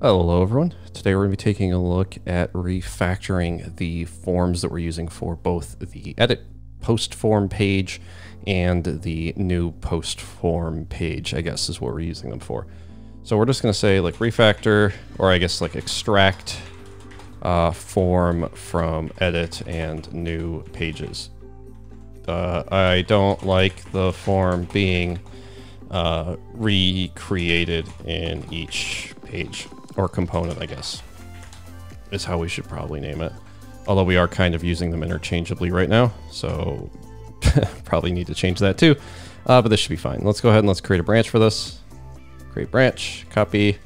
Hello everyone. Today we're going to be taking a look at refactoring the forms that we're using for both the edit post form page and the new post form page, I guess is what we're using them for. So we're just going to say like refactor, or I guess like extract form from edit and new pages. I don't like the form being recreated in each page. Or component, I guess, is how we should probably name it. Although we are kind of using them interchangeably right now, so probably need to change that too. But this should be fine. Let's go ahead and let's create a branch for this. Create branch, copy,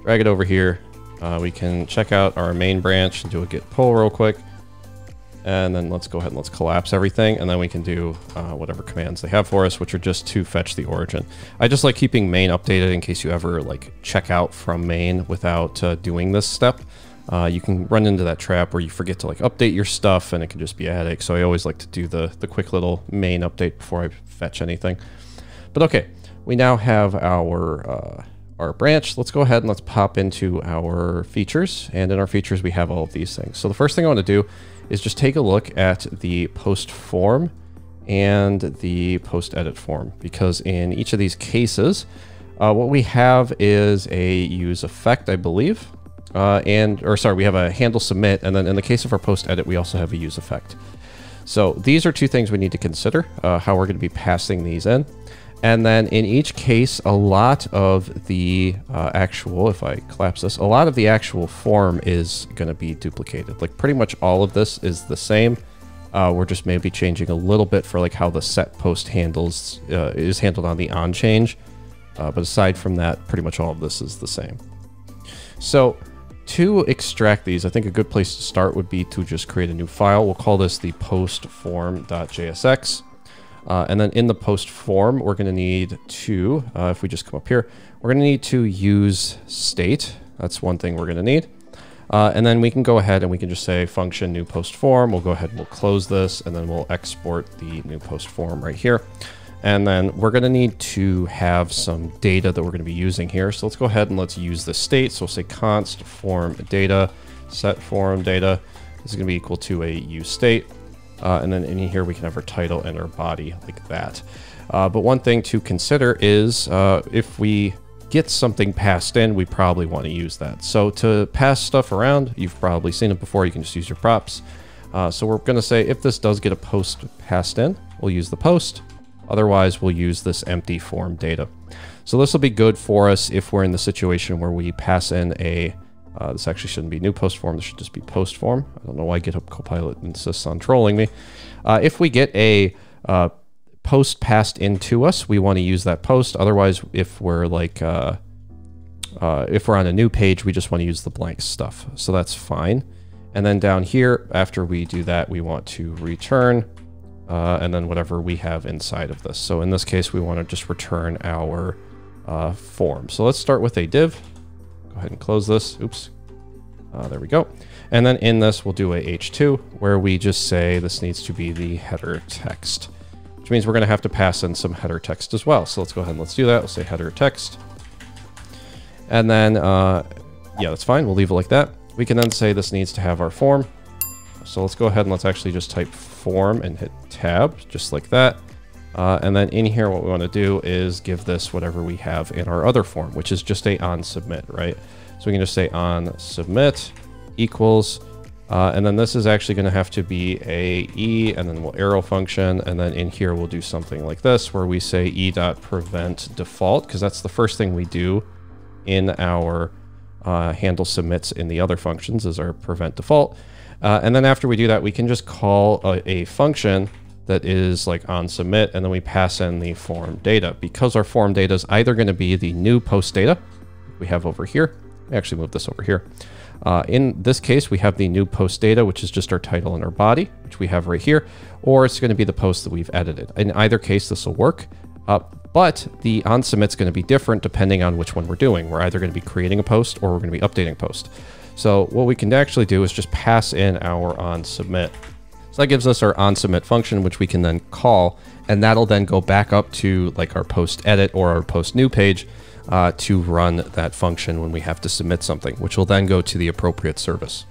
drag it over here. We can check out our main branch and do a git pull real quick. And then let's go ahead and let's collapse everything, and then we can do whatever commands they have for us, which are just to fetch the origin. I just like keeping main updated in case you ever like check out from main without doing this step. You can run into that trap where you forget to like update your stuff, and it can just be a headache. So I always like to do the quick little main update before I fetch anything. But okay, we now have our branch. Let's go ahead and let's pop into our features, and in our features we have all of these things. So the first thing I want to do is just take a look at the post form and the post edit form, because in each of these cases, what we have is a use effect, I believe, we have a handle submit, and then in the case of our post edit, we also have a use effect. So these are two things we need to consider, how we're going to be passing these in. And then in each case, a lot of the if I collapse this, a lot of the actual form is going to be duplicated. Like pretty much all of this is the same. We're just maybe changing a little bit for like how the set post handles is handled on the on change. But aside from that, pretty much all of this is the same. So to extract these, I think a good place to start would be to just create a new file. We'll call this the postform.jsx. And then in the post form, we're going to need to, if we just come up here, we're going to need to use state. That's one thing we're going to need. And then we can go ahead and we can just say function new post form. We'll go ahead and we'll close this, and then we'll export the new post form right here. And then we're going to need to have some data that we're going to be using here. So let's go ahead and let's use the state. So we'll say const form data, set form data. This is going to be equal to a use state. And then in here, we can have our title and our body like that. But one thing to consider is if we get something passed in, we probably want to use that. So to pass stuff around, you've probably seen it before. You can just use your props. So we're going to say if this does get a post passed in, we'll use the post. Otherwise, we'll use this empty form data. So this will be good for us if we're in the situation where we pass in a this actually shouldn't be new post form. This should just be post form. I don't know why GitHub Copilot insists on trolling me. If we get a post passed into us, we want to use that post. Otherwise, if we're like, if we're on a new page, we just want to use the blank stuff. So that's fine. And then down here, after we do that, we want to return, and then whatever we have inside of this. So in this case, we want to just return our form. So let's start with a div. Go ahead and close this. Oops. There we go. And then in this, we'll do a h2 where we just say this needs to be the header text, which means we're going to have to pass in some header text as well. So let's go ahead and let's do that. We'll say header text. And then, yeah, that's fine. We'll leave it like that. We can then say this needs to have our form. So let's go ahead and let's actually just type form and hit tab just like that. And then in here, what we want to do is give this whatever we have in our other form, which is just a on submit, right? So we can just say on submit equals, and then this is actually going to have to be a e, and then we'll arrow function. And then in here, we'll do something like this, where we say e.prevent default, because that's the first thing we do in our handle submits in the other functions is our prevent default. And then after we do that, we can just call a function that is like on submit, and then we pass in the form data, because our form data is either going to be the new post data we have over here. We actually move this over here. In this case, we have the new post data, which is just our title and our body, which we have right here, or it's going to be the post that we've edited. In either case, this will work. But the on submit's going to be different depending on which one we're doing. We're either going to be creating a post or we're going to be updating a post. So what we can actually do is just pass in our on submit. So that gives us our on submit function, which we can then call, and that'll then go back up to like our post edit or our post new page, to run that function when we have to submit something, which will then go to the appropriate service.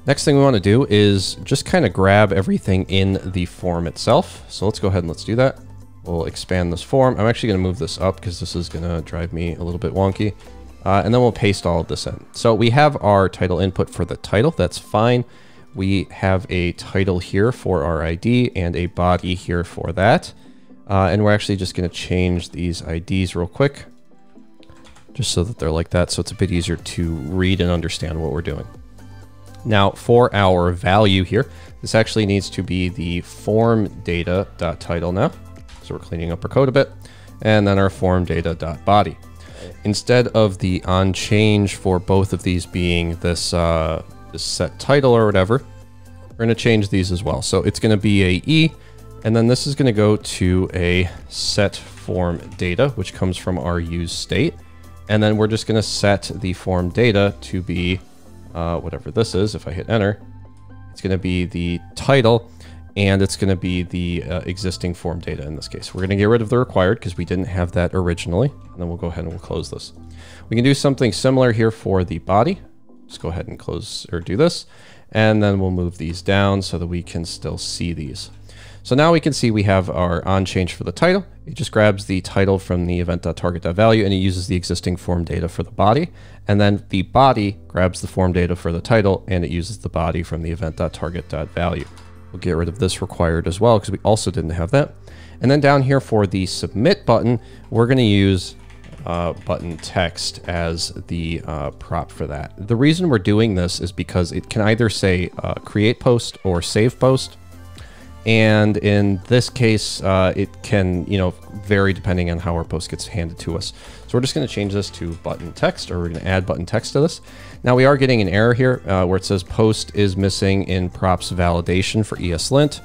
Next thing we want to do is just kind of grab everything in the form itself. So let's go ahead and let's do that. We'll expand this form. I'm actually going to move this up because this is going to drive me a little bit wonky. And then we'll paste all of this in. So we have our title input for the title. That's fine. We have a title here for our ID and a body here for that. And we're actually just going to change these IDs real quick, just so that they're like that. So it's a bit easier to read and understand what we're doing. Now for our value here, this actually needs to be the form data.title now. So we're cleaning up our code a bit, and then our form data.body. Instead of the on change for both of these being this, this set title or whatever, we're going to change these as well. So it's going to be a E, and then this is going to go to a set form data, which comes from our use state. And then we're just going to set the form data to be whatever this is. If I hit enter, it's going to be the title, and it's going to be the existing form data in this case. We're going to get rid of the required because we didn't have that originally. And then we'll go ahead and we'll close this. We can do something similar here for the body. Just go ahead and close or do this. And then we'll move these down so that we can still see these. So now we can see we have our on change for the title. It just grabs the title from the event.target.value and it uses the existing form data for the body. And then the body grabs the form data for the title and it uses the body from the event.target.value. We'll get rid of this required as well because we also didn't have that. And then down here for the submit button, we're going to use button text as the prop for that. The reason we're doing this is because it can either say create post or save post. And in this case, it can, vary depending on how our post gets handed to us. So we're just going to change this to button text, or we're going to add button text to this. Now we are getting an error here where it says post is missing in props validation for ESLint.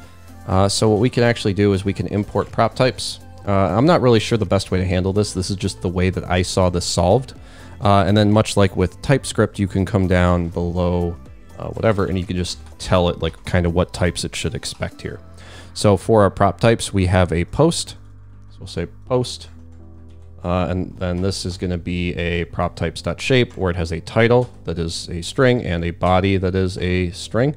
So what we can actually do is we can import prop types. I'm not really sure the best way to handle this. This is just the way that I saw this solved. And then much like with TypeScript, you can come down below whatever, and you can just tell it like kind of what types it should expect here. So for our prop types, we have a post. So we'll say post. And then this is going to be a prop types.shape where it has a title that is a string and a body that is a string.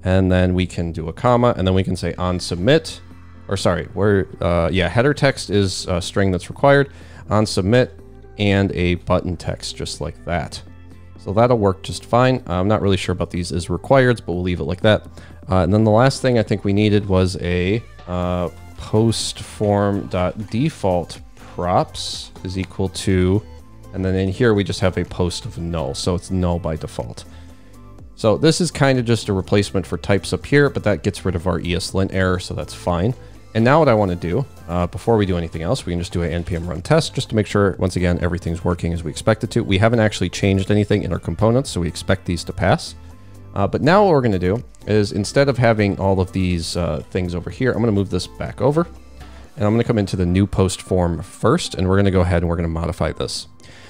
And then we can do a comma, and then we can say on submit, or sorry, header text is a string that's required, on submit, and a button text just like that. So that'll work just fine. I'm not really sure about these as requireds, but we'll leave it like that. And then the last thing I think we needed was a post form.default props is equal to, and then in here we just have a post of null, so it's null by default. So this is kind of just a replacement for types up here, but that gets rid of our ESLint error, so that's fine. And now what I want to do, before we do anything else, we can just do an npm run test just to make sure, once again, everything's working as we expect it to. We haven't actually changed anything in our components, so we expect these to pass. But now what we're going to do is, instead of having all of these things over here, I'm going to move this back over. And I'm going to come into the new post form first, and we're going to go ahead and we're going to modify this.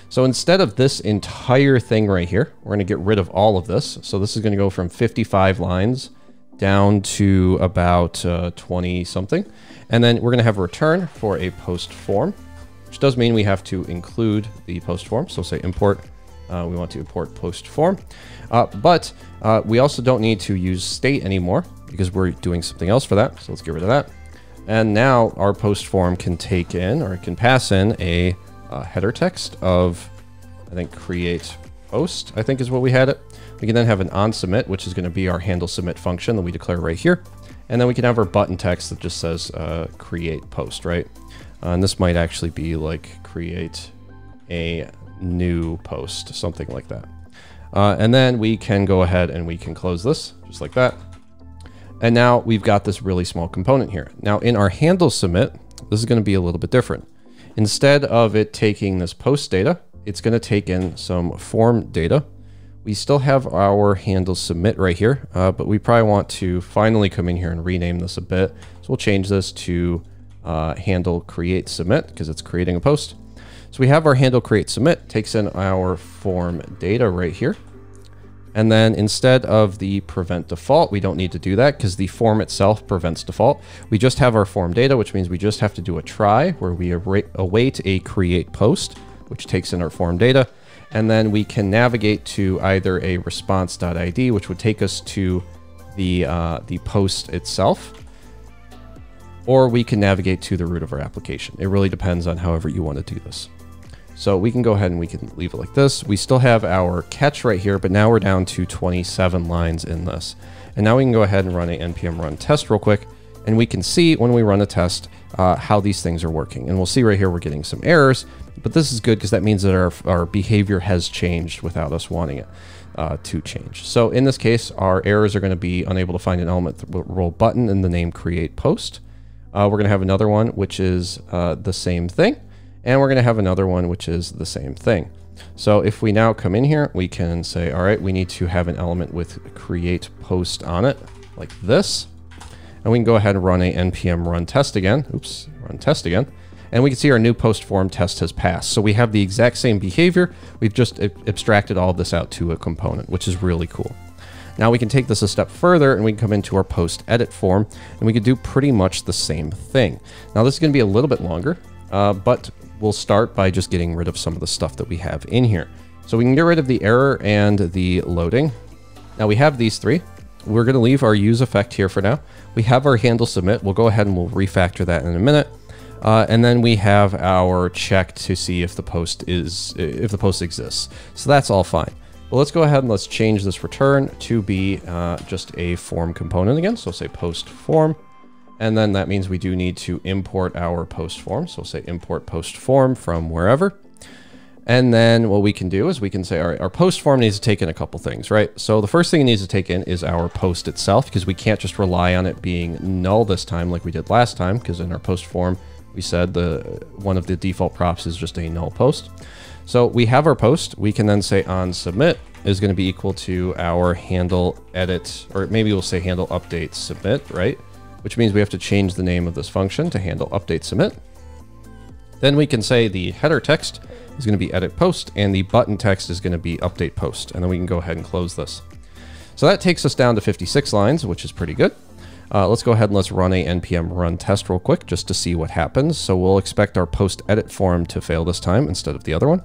So instead of this entire thing right here, we're going to get rid of all of this. So this is going to go from 55 lines down to about 20 something. And then we're going to have a return for a post form, which does mean we have to include the post form. So say import, we want to import post form. But we also don't need to use state anymore because we're doing something else for that. So let's get rid of that. And now our post form can take in, or it can pass in a header text of, I think, create post, I think is what we had it. We can then have an on submit, which is going to be our handle submit function that we declare right here. And then we can have our button text that just says create post, right? And this might actually be like create a new post, something like that. And then we can go ahead and we can close this just like that. And now we've got this really small component here. Now in our handle submit, this is going to be a little bit different. Instead of it taking this post data, it's going to take in some form data. We still have our handle submit right here, but we probably want to finally come in here and rename this a bit. So we'll change this to handle create submit because it's creating a post. So we have our handle create submit, takes in our form data right here. And then instead of the prevent default, we don't need to do that because the form itself prevents default. We just have our form data, which means we just have to do a try where we await a create post. which takes in our form data. And then we can navigate to either a response.id, which would take us to the post itself, or we can navigate to the root of our application. It really depends on however you want to do this. So we can go ahead and we can leave it like this. We still have our catch right here, but now we're down to 27 lines in this. And now we can go ahead and run a npm run test real quick, and we can see when we run a test how these things are working. And we'll see right here we're getting some errors, but this is good because that means that our behavior has changed without us wanting it to change. So in this case, our errors are going to be unable to find an element role button in the name create post. We're going to have another one, which is the same thing. And we're going to have another one, which is the same thing. So if we now come in here, we can say, all right, we need to have an element with create post on it like this. And we can go ahead and run a npm run test again. Oops, run test again. And we can see our new post form test has passed. So we have the exact same behavior. We've just abstracted all of this out to a component, which is really cool. Now we can take this a step further and we can come into our post edit form and we can do pretty much the same thing. Now this is going to be a little bit longer, but we'll start by just getting rid of some of the stuff that we have in here. So we can get rid of the error and the loading. Now we have these three. We're going to leave our use effect here for now. We have our handle submit. We'll go ahead and we'll refactor that in a minute. And then we have our check to see if the post exists. So that's all fine. Well, let's go ahead and let's change this return to be just a form component again. So say post form. And then that means we do need to import our post form. So say import post form from wherever. And then what we can do is we can say, all right, our post form needs to take in a couple things, right? So the first thing it needs to take in is our post itself, because we can't just rely on it being null this time like we did last time, because in our post form, we said one of the default props is just a null post. So we have our post. We can then say on submit is going to be equal to our handle edit, or maybe we'll say handle update submit, right? Which means we have to change the name of this function to handle update submit. Then we can say the header text is going to be edit post and the button text is going to be update post. And then we can go ahead and close this. So that takes us down to 56 lines, which is pretty good. Let's go ahead and let's run a npm run test real quick just to see what happens. So we'll expect our post edit form to fail this time instead of the other one.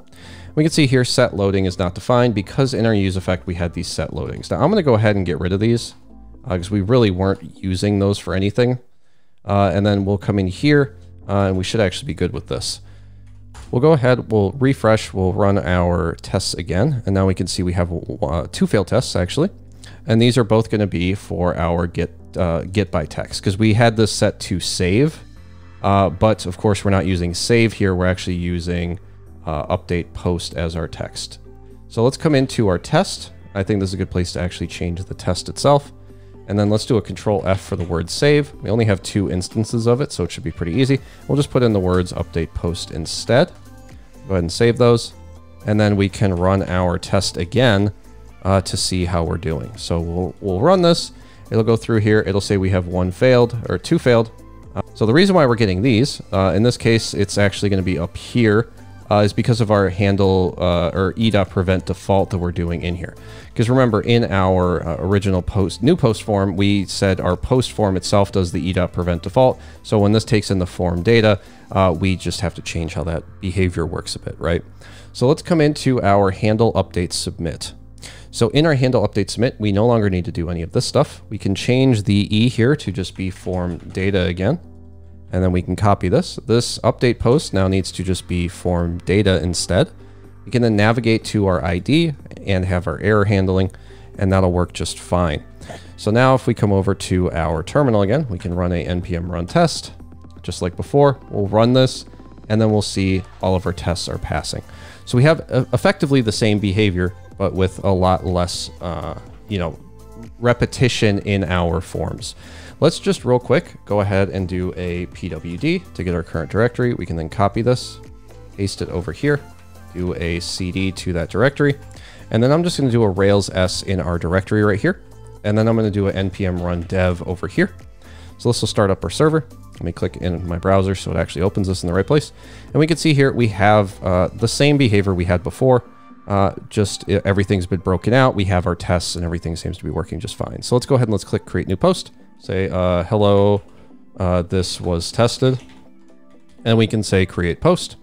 We can see here set loading is not defined because in our use effect we had these set loadings. Now I'm going to go ahead and get rid of these because we really weren't using those for anything. And then we'll come in here and we should actually be good with this. We'll go ahead, we'll refresh, we'll run our tests again. And now we can see we have two failed tests actually. And these are both going to be for our get by text because we had this set to save. But of course we're not using save here. We're actually using update post as our text. So let's come into our test. I think this is a good place to actually change the test itself. And then let's do a control F for the word save. We only have 2 instances of it, so it should be pretty easy. We'll just put in the words update post instead. Go ahead and save those. And then we can run our test again to see how we're doing. So we'll run this. It'll go through here. It'll say we have 1 failed or 2 failed. So the reason why we're getting these, in this case, it's actually going to be up here, is because of our handle or e.prevent default that we're doing in here. Because remember, in our original new post form, we said our post form itself does the e.prevent default. So when this takes in the form data, we just have to change how that behavior works a bit, right? So let's come into our handle update submit. So in our handle update submit, we no longer need to do any of this stuff. We can change the E here to just be form data again. And then we can copy this. This update post now needs to just be form data instead. We can then navigate to our ID and have our error handling, and that'll work just fine. So now if we come over to our terminal again, we can run a npm run test, just like before. We'll run this, and then we'll see all of our tests are passing. So we have effectively the same behavior, but with a lot less, repetition in our forms. Let's just real quick go ahead and do a pwd to get our current directory. We can then copy this, paste it over here, do a cd to that directory, and then I'm just going to do a Rails S in our directory right here, and then I'm going to do an npm run dev over here. So this will start up our server. Let me click in my browser so it actually opens this in the right place, and we can see here we have the same behavior we had before. Just everything's been broken out. We have our tests and everything seems to be working just fine. So let's go ahead and let's click create new post. Say, hello, this was tested. And we can say create post.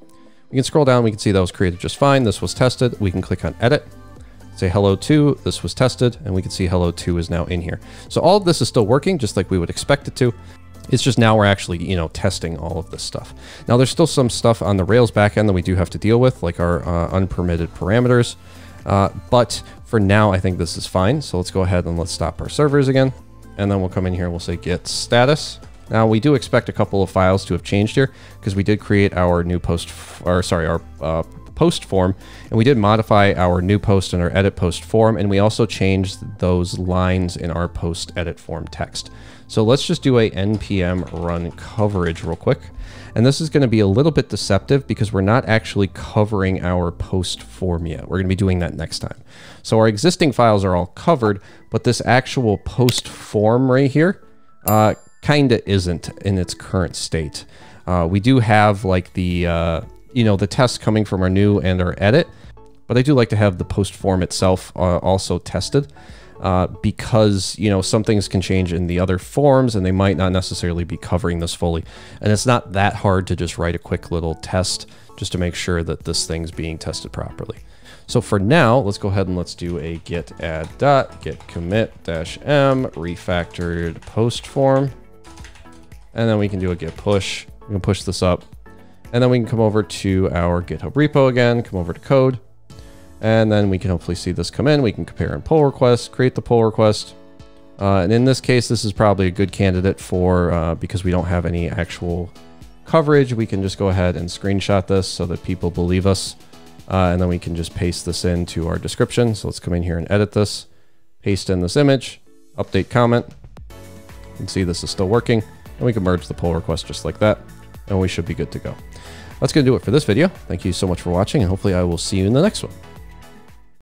We can scroll down, we can see that was created just fine. This was tested. We can click on edit, say hello 2, this was tested, and we can see hello 2 is now in here. So all of this is still working just like we would expect it to. It's just now we're actually, you know, testing all of this stuff. Now there's still some stuff on the Rails backend that we do have to deal with, like our unpermitted parameters. But for now, I think this is fine. So let's go ahead and let's stop our servers again. And then we'll come in here and we'll say get status. Now we do expect a couple of files to have changed here because we did create our new post, or sorry, our post form, and we did modify our new post and our edit post form, and we also changed those lines in our post edit form text. So let's just do a npm run coverage real quick. And this is going to be a little bit deceptive because we're not actually covering our post form yet. We're going to be doing that next time. So our existing files are all covered, but this actual post form right here kind of isn't in its current state. We do have like the, you know, the tests coming from our new and our edit, but I do like to have the post form itself also tested. Because, you know, some things can change in the other forms and they might not necessarily be covering this fully. And it's not that hard to just write a quick little test just to make sure that this thing's being tested properly. So for now, let's go ahead and let's do a git add dot git commit -m refactored post form. And then we can do a git push. We can push this up. And then we can come over to our GitHub repo again, come over to code. And then we can hopefully see this come in. We can compare and pull request, create the pull request. And in this case, this is probably a good candidate for, because we don't have any actual coverage, we can just go ahead and screenshot this so that people believe us. And then we can just paste this into our description. So let's come in here and edit this, paste in this image, update comment. You can see this is still working. And we can merge the pull request just like that. And we should be good to go. That's going to do it for this video. Thank you so much for watching, and hopefully I will see you in the next one.